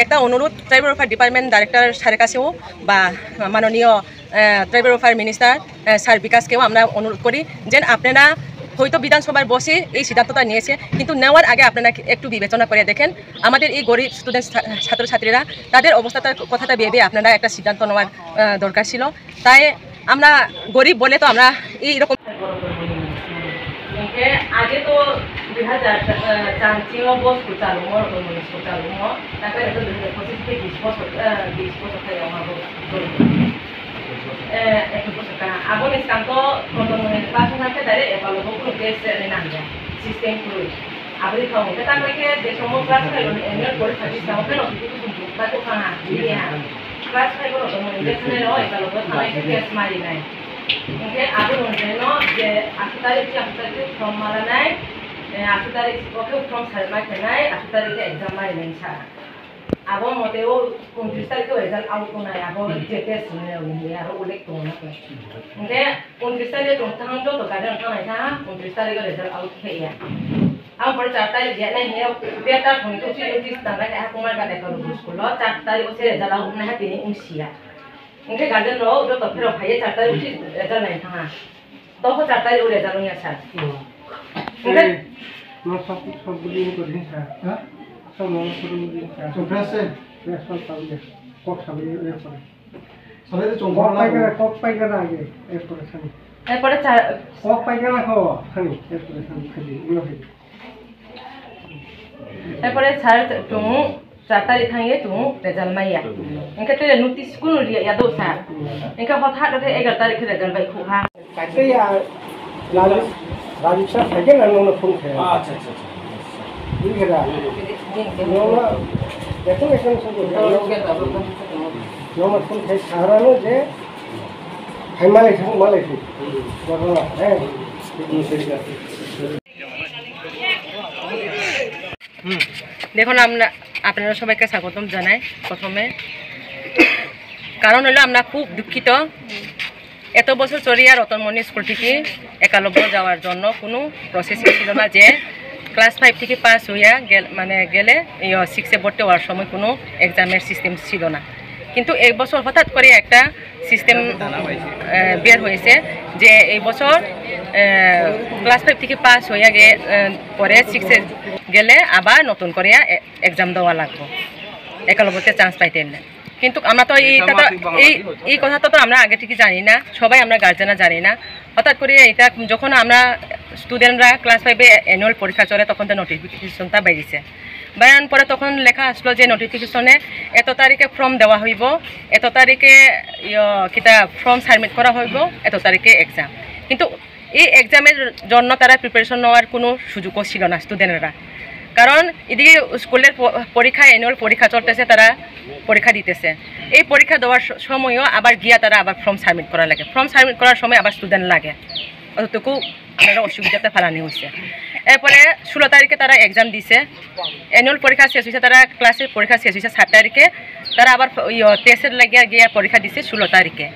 একটা অনুরোধ tribal welfare department director স্যারের কাছেও বা মাননীয় ট্রাইবাল ওয়েলফেয়ার মিনিস্টার স্যার বিকাশকেও আমরা অনুরোধ করি যে আপনারা হয়তো বিধানসভায় বসে এই সিদ্ধান্তটা নিয়েছে, কিন্তু নেওয়ার আগে আপনারা একটু বিবেচনা করে দেখেন আমাদের এই গরিব স্টুডেন্ট ছাত্রছাত্রীরা তাদের অবস্থাটার কথাটা ভেবে আপনারা একটা সিদ্ধান্ত নেওয়ার দরকার ছিল। তাই আমরা গরিব বলে তো আমরা এইরকম আগে তো 2004 বস চালু চালু তারপরে 2025 বছর abon iskanto kontonen pasang nanti dari evaluasi progres nanya sistem fluid. Abri kamu kita mereka desomo kelas kalau ini boleh habis kamu kan waktu itu untuk batu kana dia kelas kalau kontonen desane lo evaluasi sama itu tes mari naik. Mungkin aku nontono je aku tadi from mana naik, aku tadi oke from Salman naik, aku tadi exam mari naik sana. Abo moteo 29 tarik result out kona abo JTS ne uni aro ulek kona ko nge 29 tarik tong jo to kadan kana tha 29 tarik result out kheya am par 4 tarik je na he beta thong to chi notice ta ka kumar ka dekho school 4 tarik ose result out na ha tini unsia nge garden ro jo to phero bhai 4 tarik chi result nai tha to 4 tarik result nya sa nge no sab bullying ko din sa ha Sama compresse respon tahu kok sampai airport sampai itu cuma kok paigana aja airport sana airport kok paigana kau sana airport sana kali ini airport char tung 4 tarik thangye tung result maya engka tu notice kuno dia ya dosa engka hothat ate 11 tarik result bai khu ha itu ya lalu Rajasthan saja nanu phone kaya अच्छा ini kira Noma, itu kan sudah. Noma pun kayak sekarang aja, Malaysia, Malaysia. Barulah, দেখুন আমরা আপনারা সবাইকে স্বাগতম জানাই। প্রথমে কারণ হলো আমরা খুব দুঃখিত এত বছর চলিয়া রতনমণি স্কুল থেকে একালব্য যাওয়ার জন্য কোনো প্রসেসিং ছিল না যে ক্লাস 5 থেকে পাস হইয়া মানে গেলে 6 ভর্তি হওয়ার সময় কোনো এক্সামের সিস্টেম ছিল না, কিন্তু এই বছর হঠাৎ করে একটা সিস্টেম বের হয়েছে যে এই বছর ক্লাস 5 থেকে পাস হইয়া পরে 6 গেলে আবার নতুন করে এক্সাম দেওয়া লাগবে একালব্যতে চান্স পাইতে না। কিন্তু আমরা তো এই কথাটা তো আমরা আগে থেকে জানি না, সবাই আমরা গার্জেনরা জানি না। হঠাৎ করে এটা যখন আমরা স্টুডেন্টরা ক্লাস 5-এ অ্যানুয়াল পরীক্ষা চলে তখন তো নোটিফিকেশনটা বেরিয়েছে, বেরানোর পরে তখন লেখা আসলো যে নোটিফিকেশনে এত তারিখে ফর্ম দেওয়া হইব, এত তারিখে কিতা ফর্ম সাবমিট করা হইব, এত তারিখে এক্সাম। কিন্তু এই এক্সামের জন্য তারা প্রিপারেশন নেওয়ার কোনো সুযোগও ছিল না স্টুডেন্টরা, কারণ এদিকে স্কুলের পরীক্ষা অ্যানুয়াল পরীক্ষা চলতেছে, তারা পরীক্ষা দিতেছে। এই পরীক্ষা দেওয়ার সময়ও আবার গিয়া তারা আবার ফর্ম সাবমিট করা লাগে, ফর্ম সাবমিট করার সময় আবার স্টুডেন্ট লাগে, অতটুকু আপনারা অসুবিধাতে ফেলানি হয়েছে। এরপরে 16 তারিখে তারা এক্সাম দিছে, অ্যানুয়াল পরীক্ষা শেষ হয়েছে, তারা ক্লাসের পরীক্ষা শেষ হয়েছে 7 তারিখে, তারা আবার টেস্টের লাগিয়া গিয়া পরীক্ষা দিছে 16 তারিখে।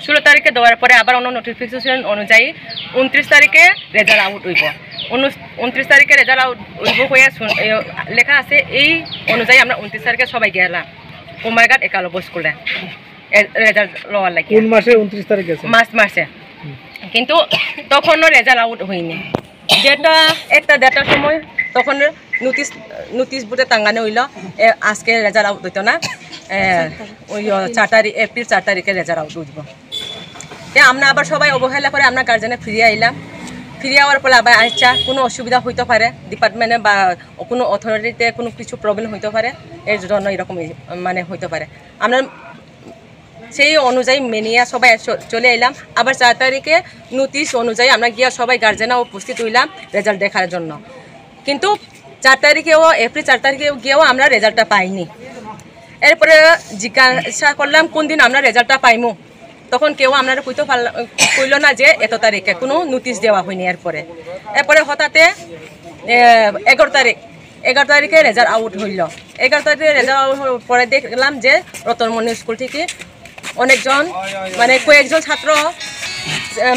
16 তারিখে দেওয়ার পরে আবার অন্য নোটিফিকেশন অনুযায়ী 29 তারিখে রেজাল্ট আউট হইব। 29 তারিখে রেজাল্ট আউট হইব হয়ে লেখা আছে, এই অনুযায়ী আমরা 29 তারিখে সবাই গেলাম কুমারঘাট একালব্য স্কুলে রেজাল্ট লওয়ার লাগে। কোন মাসে 29 তারিখে? মার্চ মাসে। কিন্তু তখনও রেজাল্ট আউট হয়নি, যেটা একটা দেড়টার সময় তখন নোটিশ বোর্ডে টাঙ্গানো হইল আজকে রেজাল্ট আউট হইতো না, ওই 4 তারিখ এপ্রিল 4 তারিখে রেজাল্ট আউট হইব। আমরা আবার সবাই অবহেলা করে আমরা গার্জেনে ফিরিয়ে আইলাম। ফিরে যাওয়ার পরে আবার আচ্ছা কোনো অসুবিধা হইতে পারে ডিপার্টমেন্টে বা কোনো অথরিটিতে কোনো কিছু প্রবলেম হইতে পারে, এর জন্য এরকম মানে হইতে পারে। আমরা সেই অনুযায়ী মেনিয়া সবাই চলে এলাম। আবার 4 তারিখে নোটিশ অনুযায়ী আমরা গিয়া সবাই গার্জেনরা উপস্থিত হইলাম রেজাল্ট দেখার জন্য, কিন্তু 4 তারিখেও এপ্রিল 4 তারিখেও গিয়েও আমরা রেজাল্টটা পাইনি। এরপরে জিজ্ঞাসা করলাম কোন দিন আমরা রেজাল্টটা পাইমু, তখন কেউ আপনারা কইল না যে এত তারিখে কোনো নোটিশ দেওয়া হয়নি। এরপরে হঠাৎ 11 তারিখে রেজাল্ট আউট হইল। 11 তারিখে রেজাল্ট আউট হওয়ার পরে দেখলাম যে রতনমণি স্কুল থেকে অনেকজন মানে কয়েকজন ছাত্র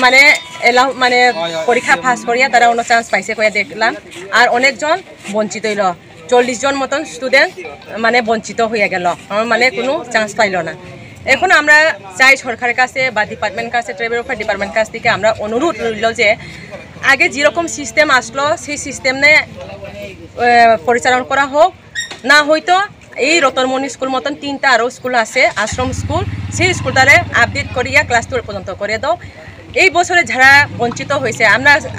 মানে মানে পরীক্ষা পাস করিয়া তারা অন্য চান্স পাইছে কয়ে দেখলাম, আর অনেকজন বঞ্চিত হইল। 40 জন মতন স্টুডেন্ট মানে বঞ্চিত হয়ে গেল, মানে কোনো চান্স পাইল না। এখন আমরা চাই সরকারের কাছে বা ডিপার্টমেন্ট কাছে, ট্রাইবেল ওয়েলফেয়ার ডিপার্টমেন্ট কাছ থেকে আমরা অনুরোধ রইল যে আগে যেরকম সিস্টেম আসলো সেই সিস্টেমে পরিচালনা করা হোক, না হয়তো এই রতনমণি স্কুল মতন 3টা আরও স্কুল আছে আশ্রম স্কুল, সেই স্কুলটারে আপডেট করিয়া ক্লাস 2 পর্যন্ত করে দাও। এই বছরে যারা বঞ্চিত হয়েছে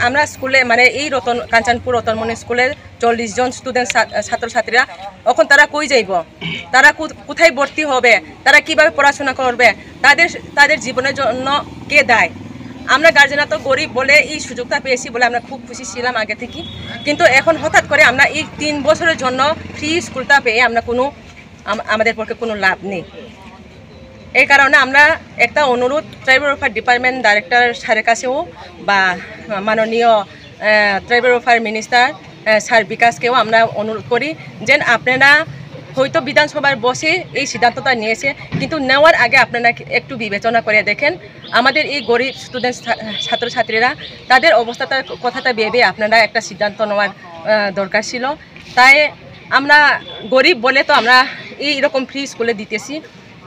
আমরা স্কুলে মানে এই কাঞ্চনপুর রতনমণি স্কুলের 40 জন স্টুডেন্ট ছাত্রছাত্রীরা এখন তারা কই যাইব, তারা কোথায় ভর্তি হবে, তারা কিভাবে পড়াশোনা করবে, তাদের জীবনের জন্য কে দায়? আমরা গার্জেনরা তো গরিব বলে এই সুযোগটা পেয়েছি বলে আমরা খুব খুশি ছিলাম আগে থেকে, কিন্তু এখন হঠাৎ করে আমরা এই 3 বছরের জন্য ফ্রি স্কুলটা পেয়ে আমরা আমাদের পক্ষে কোনো লাভ নেই। এই কারণে আমরা একটা অনুরোধ ট্রাইবেল ওয়েলফেয়ার ডিপার্টমেন্ট ডাইরেক্টর স্যারের কাছেও বা মাননীয় ট্রাইবেল ওয়েলফেয়ার মিনিস্টার স্যার বিকাশকেও আমরা অনুরোধ করি যে আপনারা হয়তো বিধানসভার বসে এই সিদ্ধান্তটা নিয়েছে, কিন্তু নেওয়ার আগে আপনারা একটু বিবেচনা করে দেখেন আমাদের এই গরিব স্টুডেন্ট ছাত্রছাত্রীরা তাদের অবস্থাটার কথাটা ভেবে আপনারা একটা সিদ্ধান্ত নেওয়ার দরকার ছিল। তাই আমরা গরিব বলে তো আমরা এইরকম ফ্রি স্কুলে দিতেছি।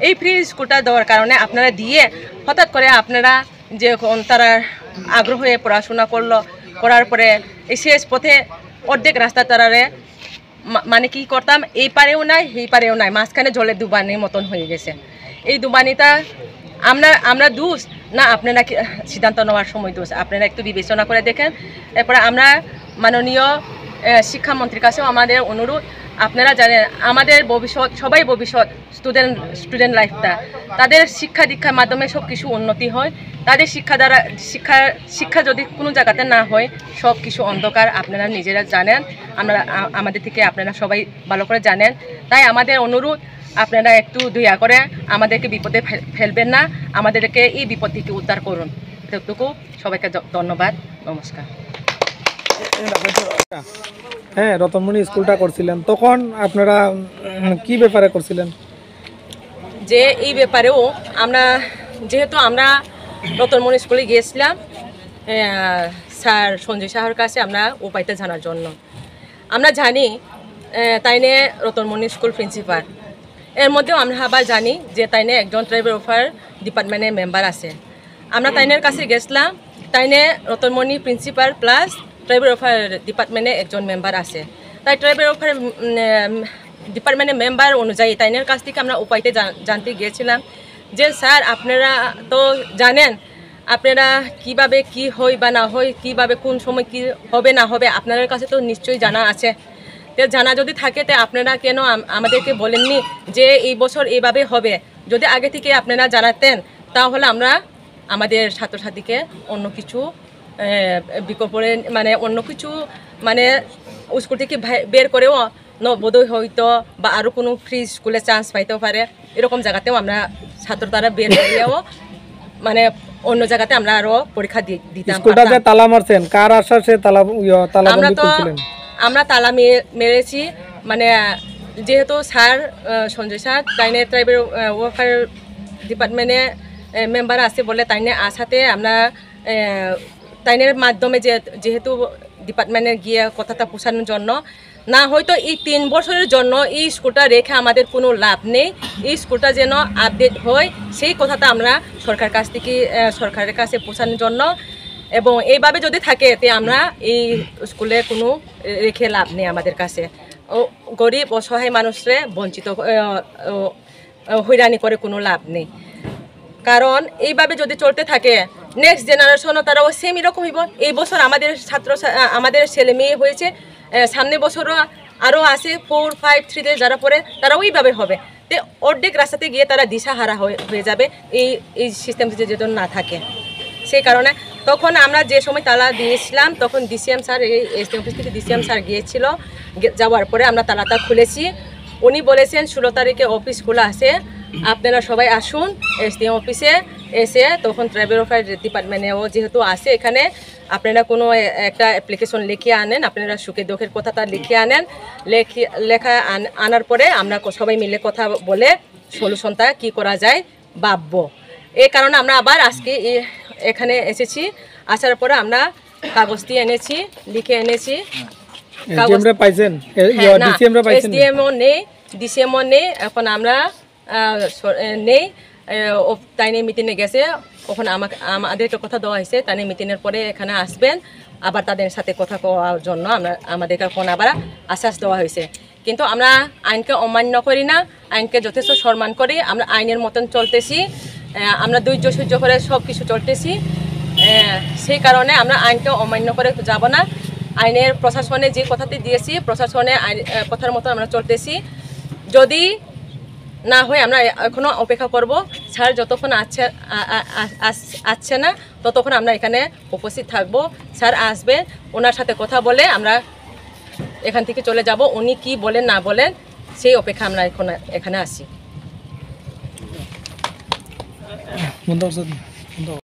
এই ফ্রি স্কুলটা দেওয়ার কারণে আপনারা দিয়ে হঠাৎ করে আপনারা যে তারা আগ্রহ হয়ে পড়াশোনা করার পরে এই শেষ পথে অর্ধেক রাস্তা তারারে মানে কি করতাম, এই পারেও নাই এই পারেও নাই, মাঝখানে জলে দুবানির মতন হয়ে গেছে। এই দুবানিটা আমরা দোষ না আপনারা সিদ্ধান্ত নেওয়ার সময় দোষ, আপনারা একটু বিবেচনা করে দেখেন। এরপরে আমরা মাননীয় শিক্ষামন্ত্রীর কাছেও আমাদের অনুরোধ, আপনারা জানেন আমাদের ভবিষ্যৎ সবাই ভবিষ্যৎ স্টুডেন্ট লাইফটা, তাদের শিক্ষা দীক্ষার মাধ্যমে সব কিছু উন্নতি হয়, তাদের শিক্ষা যদি কোনো জায়গাতে না হয় সব কিছু অন্ধকার, আপনারা নিজেরা জানেন, আমাদের থেকে আপনারা সবাই ভালো করে জানেন। তাই আমাদের অনুরোধ আপনারা একটু দয়া করে আমাদেরকে বিপদে ফেলবেন না, আমাদেরকে এই বিপদ থেকে উদ্ধার করুন। এতটুকু, সবাইকে ধন্যবাদ, নমস্কার। হ্যাঁ, রতনমণি স্কুলটা করছিলেন, তখন আপনারা কি ব্যাপারে করছিলেন? যে এই ব্যাপারেও যেহেতু আমরা রতনমণি স্কুলে গিয়েছিলাম স্যার সঞ্জয় সাহার কাছে আমরা উপায়টা জানার জন্য। আমরা জানি তাইনে রতনমণি স্কুল প্রিন্সিপাল, এর মধ্যেও আমরা আবার জানি যে তাইনে একজন ট্রাইবেল ওয়েলফেয়ার ডিপার্টমেন্টের মেম্বার আছে। আমরা তাইনের কাছে গেছিলাম, তাইনে Ratanmani principal plus tribal welfare ডিপার্টমেন্টে একজন মেম্বার আছে। তাই ট্রাইবেল ওয়েলফেয়ার ডিপার্টমেন্টের মেম্বার অনুযায়ী তাইনের কাছ থেকে আমরা উপায়টা জানতে গিয়েছিলাম যে স্যার আপনারা তো জানেন আপনারা কিভাবে কি হয় বা না হয়, কিভাবে কোন সময় কি হবে না হবে আপনাদের কাছে তো নিশ্চয়ই জানা আছে। তো জানা যদি থাকে তো আপনারা কেন আমাদেরকে বলেননি যে এই বছর এইভাবে হবে? যদি আগে থেকে আপনারা জানাতেন তাহলে আমরা আমাদের ছাত্রছাত্রীকে অন্য কিছু বিকল্পে মানে অন্য কিছু মানে স্কুল থেকে বের করেও বোধহয় হয়তো বা আরও কোনো ফ্রি স্কুলে চান্স পাইতেও পারে, এরকম জায়গাতেও আমরা ছাত্র তারা বের করিয়েও মানে অন্য জায়গাতে আমরা আরও পরীক্ষা দিতাম। স্কুলটাতে তালা মারছেন, কার আশ্বাসে তালা আমরা তালা মেরেছি, মানে যেহেতু স্যার সঞ্জয় স্যার তাইনে ট্রাইবেল ওয়েলফেয়ার ডিপার্টমেন্টে মেম্বার আছে বলে তাইনে আসাতে আমরা তাইনের মাধ্যমে যেহেতু ডিপার্টমেন্টে গিয়ে কথাটা পৌঁছানোর জন্য, না হয়তো এই 3 বছরের জন্য এই স্কুলটা রেখে আমাদের কোনো লাভ নেই, এই স্কুলটা যেন আপডেট হয় সেই কথাটা আমরা সরকারের কাছে পৌঁছানোর জন্য, এবং এইভাবে যদি থাকে তে আমরা এই স্কুলে কোনো রেখে লাভ নেই আমাদের কাছে। গরিব অসহায় মানুষরে বঞ্চিত হয়রানি করে কোনো লাভ নেই, কারণ এইভাবে যদি চলতে থাকে নেক্সট জেনারেশনও তারাও সেম এরকম হইব। এই বছর আমাদের ছেলে মেয়ে হয়েছে, সামনে বছরও আরও আছে 4, 5, 3-তে যারা পড়ে তারাও এইভাবে হবে। তো অর্ধেক রাস্তাতে গিয়ে তারা দিশাহারা হয়ে যাবে এই সিস্টেম যদি না থাকে। সেই কারণে তখন আমরা যে সময় তালা দিয়েছিলাম তখন ডিসিএম স্যার এই এসডিএম অফিস থেকে ডিসিএম স্যার গিয়েছিল, যাওয়ার পরে আমরা তালাটা খুলেছি। উনি বলেছেন 16 তারিখে অফিস খোলা আছে, আপনারা সবাই আসুন এসডিএম অফিসে এসে, তখন ট্রাইবেল ওয়েলফেয়ার ডিপার্টমেন্টেও যেহেতু আছে এখানে, আপনারা কোনো একটা অ্যাপ্লিকেশন লিখে আনেন, আপনারা সুখে দুঃখের কথাটা লিখে আনেন, লেখা আনার পরে আমরা সবাই মিলে কথা বলে সলিউশনটা কি করা যায় ভাববো। এই কারণে আমরা আবার আজকে এখানে এসেছি, আসার পরে আমরা কাগজটি এনেছি, লিখে এনেছি, এসডিএম রে পাইছেন ডিসিএম রে পাইছেন ডিসিএমও নেই এখন আমরা নেই তাই নিয়ে মিটিংয়ে গেছে ওখানে আমাদেরকে কথা দেওয়া হয়েছে তাই নিয়ে মিটিংয়ের পরে এখানে আসবেন আবার তাদের সাথে কথা কওয়ার জন্য আমাদেরকে এখন আবার আশ্বাস দেওয়া হয়েছে কিন্তু আমরা আইনকে অমান্য করি না আইনকে যথেষ্ট সম্মান করি আমরা আইনের মতন চলতেছি আমরা ধৈর্য সহ্য করে সব কিছু চলতেছি সেই কারণে আমরা আইনকে অমান্য করে যাব না আইনের প্রশাসনে যে কথাটি দিয়েছি প্রশাসনে কথার মতো আমরা চলতেছি যদি না হয় আমরা এখনও অপেক্ষা করব স্যার যতক্ষণ আসছে না ততক্ষণ আমরা এখানে উপস্থিত থাকব স্যার আসবে ওনার সাথে কথা বলে আমরা এখান থেকে চলে যাব উনি কি বলেন না বলেন সেই অপেক্ষা আমরা এখন এখানে আসি